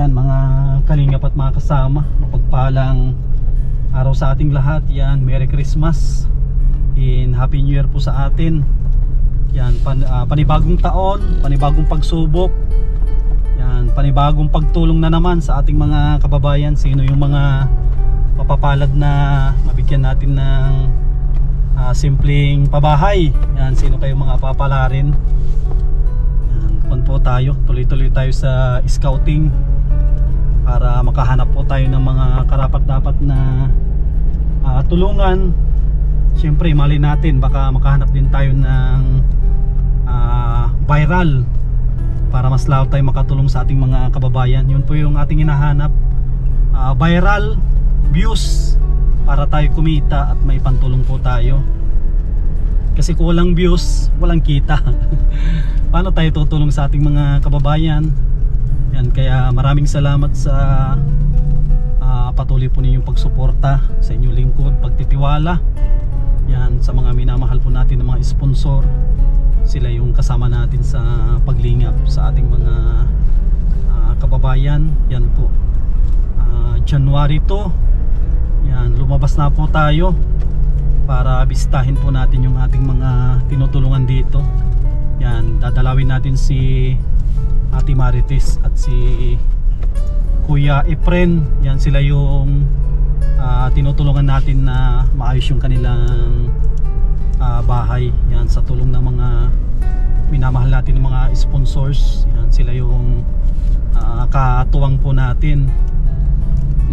Yan mga kalingap at mga kasama, mapagpalang araw sa ating lahat. Yan, Merry Christmas and Happy New Year po sa atin. Yan, panibagong taon, panibagong pagsubok. Yan, panibagong pagtulong na naman sa ating mga kababayan. Sino yung mga mapapalad na mabigyan natin ng simpleng pabahay? Yan, sino kayo mga papalarin? Po tayo, tuloy-tuloy tayo sa scouting para makahanap po tayo ng mga karapat-dapat na tulungan. Siyempre mali natin, baka makahanap din tayo ng viral para mas lalo tayo makatulong sa ating mga kababayan. Yun po yung ating hinahanap, viral views para tayo kumita at may pantulong po tayo. Kasi kung walang views, walang kita. Paano tayo tutulong sa ating mga kababayan? Yan, kaya maraming salamat sa patuloy po ninyong pagsuporta sa inyong lingkod, pagtitiwala. Yan, sa mga minamahal po natin ng mga sponsor. Sila yung kasama natin sa paglingap sa ating mga kababayan. Yan po, January 2. Yan, lumabas na po tayo para bisitahin po natin yung ating mga tinutulungan dito. Yan, dadalawin natin si Ate Marites at si Kuya Efren. Yan, sila yung tinutulungan natin na maayos yung kanilang bahay. Yan, sa tulong ng mga minamahal natin ng mga sponsors. Yan, sila yung katuwang po natin.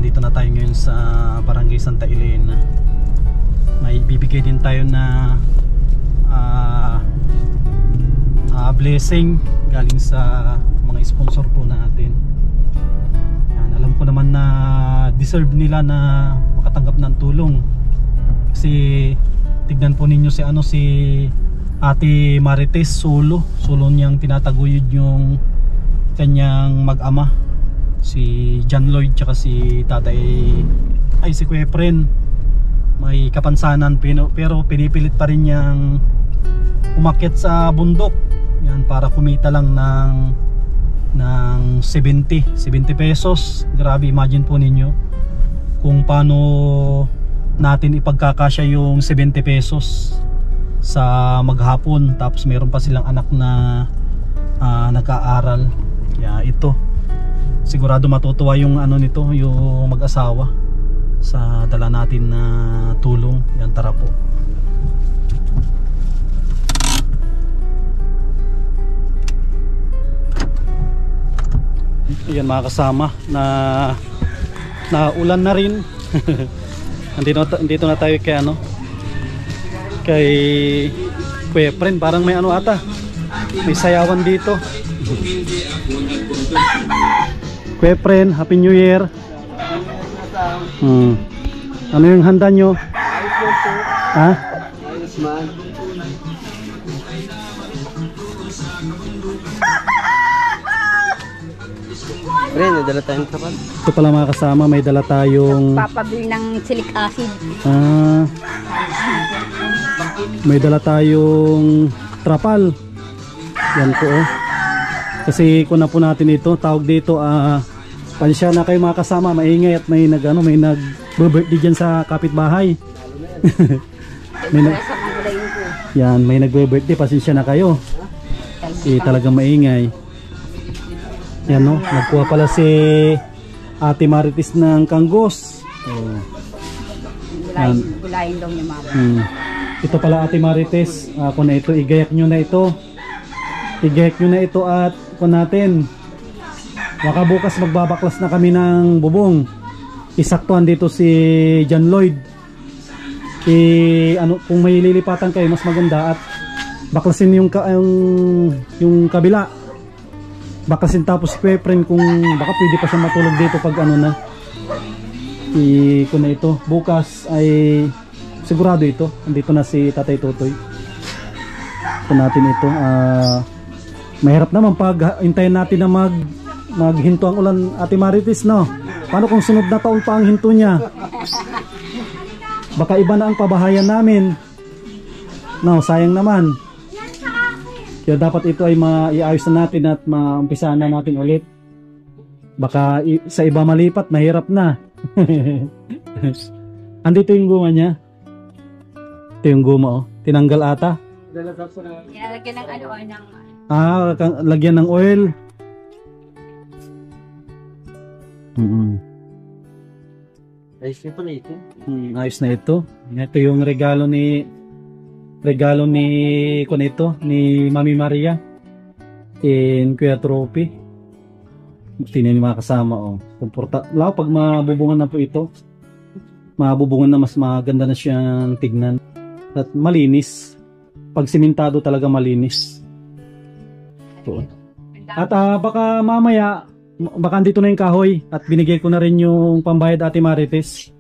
Dito na tayo ngayon sa Barangay Santa Elena. May bibigay din tayo na blessing galing sa mga sponsor po natin. Yan, alam ko naman na deserve nila na makatanggap ng tulong. Kasi tignan po ninyo si Ate Marites, solo niyang tinataguyod yung kanyang mag-ama, si John Lloyd tsaka si si Kuya Efren. May kapansanan pero pinipilit pa rin niyang umakyat sa bundok. Yan, para kumita lang ng 70 pesos. Grabe, imagine po ninyo kung paano natin ipagkakasya yung 70 pesos sa maghapon, tapos meron pa silang anak na nag-aaral. Kaya ito, sigurado matutuwa yung nito, yung mag-asawa sa dala natin na tulong. Yan, tara po. Ayan mga kasama, na ulan na rin. Andito na tayo kay Kuya Efren. Parang may ata, may sayawan dito. Kuya Efren, Happy New Year. Ano yung handa nyo? Ha? Pre, may dala tayong trapal. Ito pala mga kasama, may dala tayong papabili ng silic acid. May dala tayong trapal. Yan po kasi kuna po natin ito, tawag dito pansya na kayo mga kasama, maingay at may nag-birthday dyan sa kapitbahay. Yan, may nag-birthday, pasensya na kayo. Talagang maingay. Yan nagkuha pala si Ate Marites ng kanggos. Gulayin daw niya mama. Ito pala Ate Marites, kung na ito, igayak nyo na ito. Igayak nyo na ito at kung natin, baka bukas magbabaklas na kami ng bubong. Isaktuhan dito si John Lloyd. Kung may lilipatan kayo, mas maganda at baklasin yung kabila. Baklasin tapos si Kuya Efren kung baka pwede pa siya matulog dito pag na. Kung na ito, bukas ay sigurado ito. Andito na si Tatay Totoy. Kung natin ito, mahirap naman pag hintayin natin na maghinto ang ulan, Ate Marites, no? Paano kung sunod na taon pa ang hinto niya? Baka iba na ang pabahayan namin. No, sayang naman. Kaya dapat ito ay maiayos na natin at maumpisahan na natin ulit. Baka sa iba malipat, mahirap na. Andito yung guma niya. Ito yung guma, oh. Tinanggal ata. Nilalagyan ng ano, ng... Lagyan ng oil. Ayos na pala ito. Ayos na ito. Ito yung regalo ni ni Mami Maria in Kuya Trophy. Tingnan yung mga kasama, oh. Lalo pag mabubungan na po ito, mabubungan na, mas maganda na siyang tignan. At malinis. Pag simentado talaga malinis. Ito. At baka mamaya, baka dito na yung kahoy at binigay ko na rin yung pambayad Ate Marites.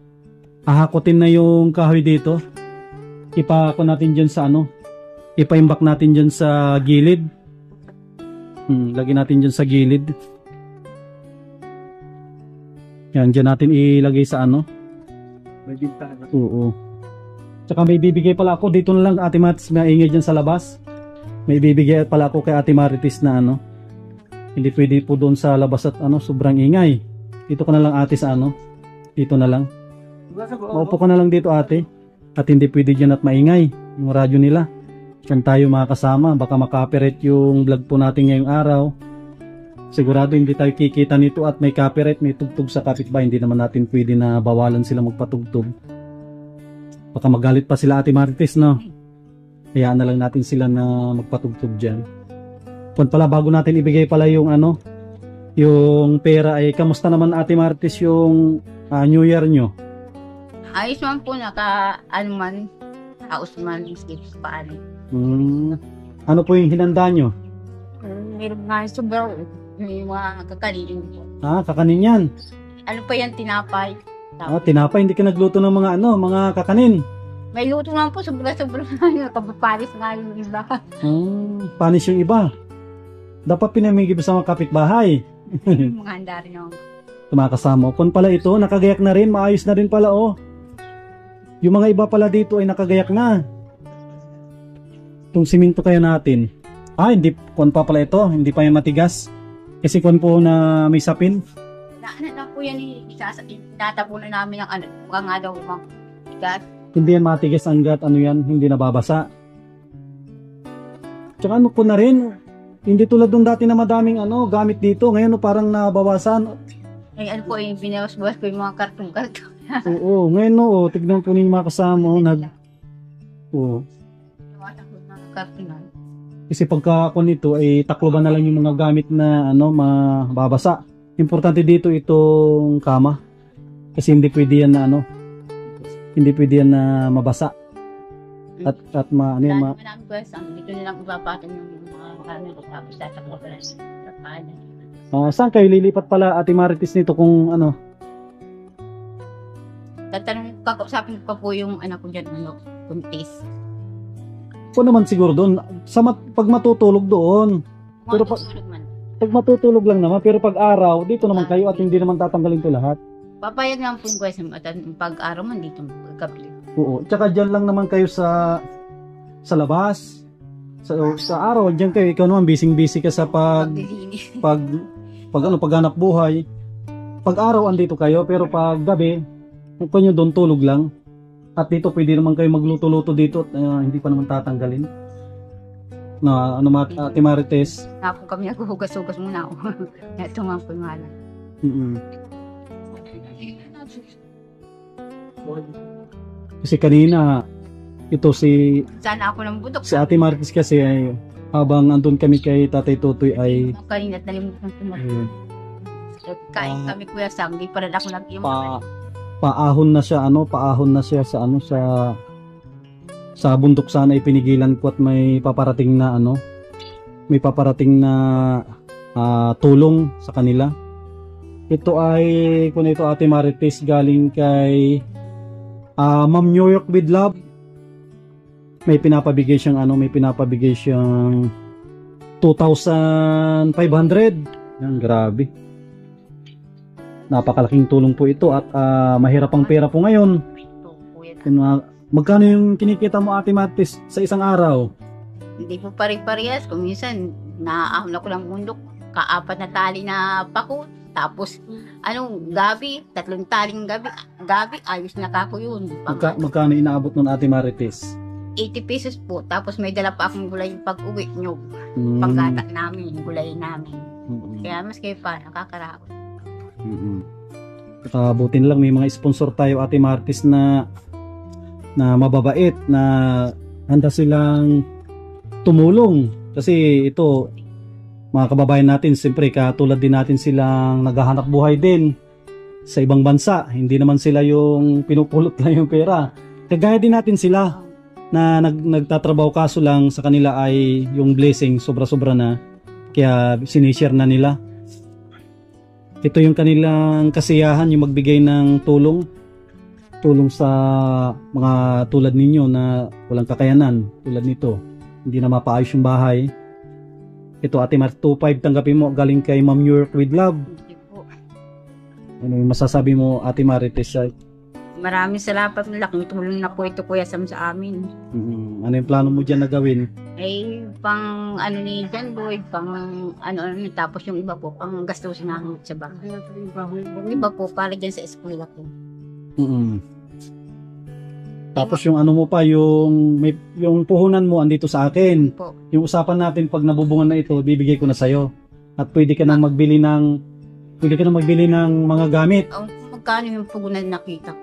Hahakutin na yung kahoy dito. Ipako natin dyan sa ano, ipaimbak natin dyan sa gilid. Lagyan natin dyan sa gilid. Yan, dyan natin ilagay sa ano. May bintana. Oo. Tsaka may bibigay pala ako dito na lang Ate Marites, maingay dyan sa labas. May bibigay pala ako kay Ate Marites na ano. Hindi pwede po doon sa labas at ano, sobrang ingay. Dito ka na lang ate sa ano. Dito na lang. Maupo ka na lang dito ate. At hindi pwede dyan at maingay. Yung radyo nila. Diyan tayo mga kasama. Baka maka-copyright yung vlog po natin ngayong araw. Sigurado hindi tayo kikita nito at may copyright, may tugtog sa kapitbahay. Hindi naman natin pwede na bawalan sila magpatugtog. Baka magalit pa sila Ate Marites, no? Hayaan na lang natin sila na magpatugtog dyan. Kung pala, bago natin ibigay pala yung ano, yung pera ay, kamusta naman Ate Marites yung New Year nyo? Ayos man po, ano man, haos man, skip pa ano. Ano po yung hinanda nyo? Meron nga sobrang, may mga kakanin po. Kakanin yan. Ano pa yan, tinapay. Tinapay, hindi ka nagluto ng mga ano, mga kakanin. May luto naman po, sobra-sobra. Kapapalis nga yung iba. Panis yung iba. Dapat pinamigib sa mga kapitbahay. Mga handa rin ako. Mga kasama. Kung pala ito, nakagayak na rin, maayos na rin pala, oh. Yung mga iba pala dito ay nakagayak na. Itong siminto kaya natin. Hindi, kung pa pala ito, hindi pa yan matigas. Kasi kung po na may sapin. Na po yan, itatapunan namin ang ano, baka nga daw gas. Hindi yan matigas hanggat ano yan, hindi nababasa. Tsaka ano po na rin, hindi tulad nung dati na madaming ano, gamit dito. Ngayon parang nabawasan. Ay ano po, binawas-bawas ko yung mga kartong-kartong. Oo, ngayon tignan po ninyo mga kasama. Oo. Nawasan ko yung mga kartongan. Kasi pagka ako nito ay takloban na lang yung mga gamit na ano, mababasa. Importante dito itong kama. Kasi hindi pwede yan na ano, hindi pwede yan na mabasa. At ano yan, Maraming kwesang, dito nilang ipapatan yung mga ano, tapos tatakloban sa paanan. Saan kayo lilipat pala Ate Marites nito kung ano? Tatanong, kakausapin ko pa po yung anak ko dyan, ano, kuntis. O naman siguro doon, pag matutulog doon. Pero pag matutulog lang naman, pero pag araw, dito naman kayo at hindi naman tatanggalin to lahat. Papayag naman po yung kwesang at pag araw man dito, gabi. Oo, tsaka dyan lang naman kayo sa labas. Sa araw, dyan kayo, ikaw naman busy ka sa paghanap buhay. Pag araw andito kayo, pero pag gabi, kung nyo doon tulog lang. At dito pwede naman kayo magluto-luto dito at hindi pa naman tatanggalin. Ate Marites. Ako kami naghuhugas-hugas muna ako. Ito mga po yung halang. Kasi kanina, ito sana ako ng budok. Si Ate Marites kasi ay habang andun kami kay Tatay Tutoy ay kanina't nalimutan ko kain kami Kuya Sam, di pa rin ako nag-iwan. Paahon na siya sa sa bundok sana ipinigilan ko at may paparating na tulong sa kanila. Ito ay Ate Marites galing kay Ma'am New York with Love. May pinapabigay siyang 2,500. Yan, grabe. Napakalaking tulong po ito at mahirap ang pera po ngayon. Magkano yung kinikita mo Ate Marites sa isang araw? Hindi po pare-parehas. Kung minsan, naaahon ako ng bundok. nakaapat na tali na pako. Tapos, gabi, 3 taling gabi, ayos na kako yun. Magkano inaabot nun Ate Marites? 80 pesos po. Tapos may dala pa akong gulay pag-uwi nyo. Mm. Panggata namin, gulay namin. Mm-mm. Kaya mas kayo pa, nakakaraos. Mm-mm. Buti na lang may mga sponsor tayo Ate Marites na mababait, na handa silang tumulong. Kasi ito, mga kababayan natin, siyempre katulad din natin silang naghahanap buhay din sa ibang bansa. Hindi naman sila yung pinupulot lang yung pera. Kagaya din natin sila na nagtatrabaho, kaso lang sa kanila ay yung blessing sobra-sobra na, kaya sinishare na nila. Ito yung kanilang kasiyahan, yung magbigay ng tulong sa mga tulad ninyo na walang kakayanan tulad nito, hindi na mapaayos yung bahay. Ito Ate Mar, 2.5 tanggapin mo galing kay Ma'am New York with Love. Ano yung masasabi mo Ate Marites? Maraming salamat, laking tulong na po ito Kuya Sam sa amin. Ano yung plano mo dyan na gawin? Pang ni John Boyd, tapos yung iba po, pang gastusin namin sa bahay. Yung iba po, para dyan sa eskwela po. Tapos yung ano mo pa, yung puhunan mo andito sa akin. Po. Yung usapan natin pag nabubungan na ito, bibigay ko na sa'yo. At pwede ka nang magbili ng mga gamit. Magkano yung pugunan nakita ko?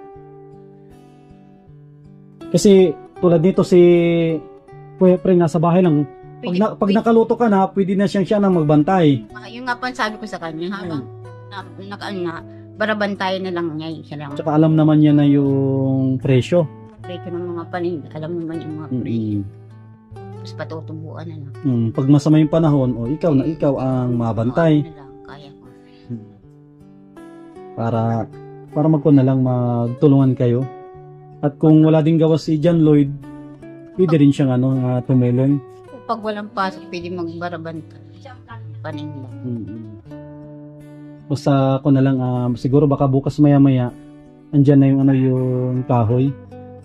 Kasi tulad nito si Kuya Pre nasa bahay lang. Pag nakaluto ka na, pwede na siya nang magbantay. Yung nga po ang sabi ko sa kanya, habang barabantayan na lang niya. Siya lang. Tsaka alam naman niya na yung presyo. Presyo ng mga paninda. Alam naman yung mga presyo. Tapos patutubuan na lang. Pag masama yung panahon, ikaw ang mabantay. Na lang, kaya ko. Para na lang magtulungan kayo. At kung wala din gawa si John Lloyd, pwede rin siyang tumulong. Pag walang pasok, pwede magbarabanta. Paninda. Basta ako na lang, siguro baka bukas maya-maya, andyan na yung kahoy.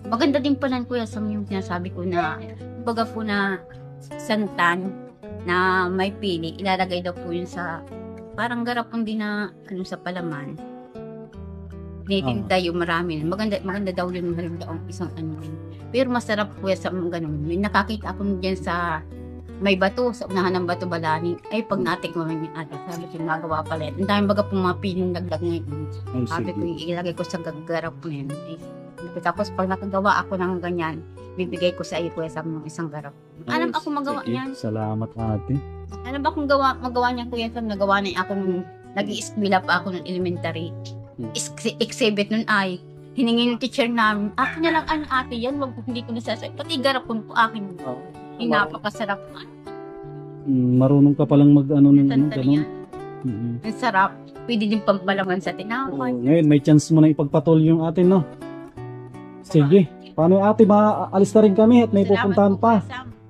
Maganda din pala Kuya Sam yung sinasabi ko na, baga po na santan na may pili, ilalagay daw po yun sa, parang garapon din na, sa palaman. Tinitinda yung marami. Maganda daw yun, halimbawa isang Pero masarap po sa mga ganun. May nakakita ako dyan sa may bato, sa unahan ng bato balani. Ay, pag natik mo yung sabi ko, nagawa pala. Ang dami baga pong mga piling dagdag ngayon. Sabi ko, ilagay ko sa gagarap po yan. Tapos pag nakagawa ako ng ganyan, bibigay ko sa iyo Kuya Sam ng isang garap. Alam ako magawa niyan. Salamat ate. Alam ako magawa niyan Kuya Sam, nagawa na ako nung nag-i-eskwela pa ako ng elementary. Exhibit nun ay hiningi ng teacher namin, akin na lang ate yan, hindi ko nasasabi, pati garap ko akin. Napakasarap. Marunong ka palang ganun. Ang sarap. Pwede din pampalaman sa tinapay. Ngayon may chance mo na ipagpatol yung atin, no? Sige. Paano ate, maalis na rin kami at may pupuntahan pa.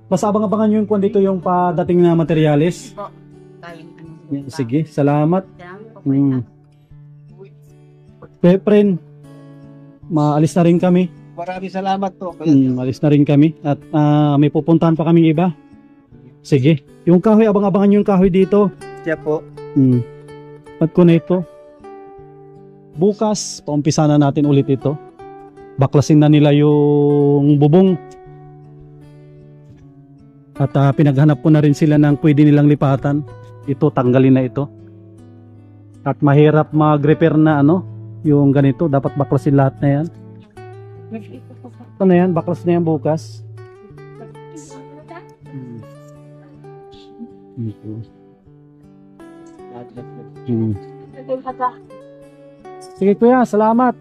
Mas abang-abangan yung kung dito yung padating na materyales. Sige, salamat. Friend, maalis na rin kami. Maraming salamat po. Alis na rin kami at may pupuntahan pa kaming iba. Sige. Yung kahoy, abang-abangan yung kahoy dito. Siya po. At ko na ito. Bukas, paumpisa na natin ulit ito. Baklasin na nila yung bubong. At pinaghanap ko na rin sila ng pwede nilang lipatan. Ito, tanggalin na ito. At mahirap mag-repair na yung ganito. Dapat baklasin lahat na yan. Ito na yan, baklas na yan bukas. Sige kuya, salamat.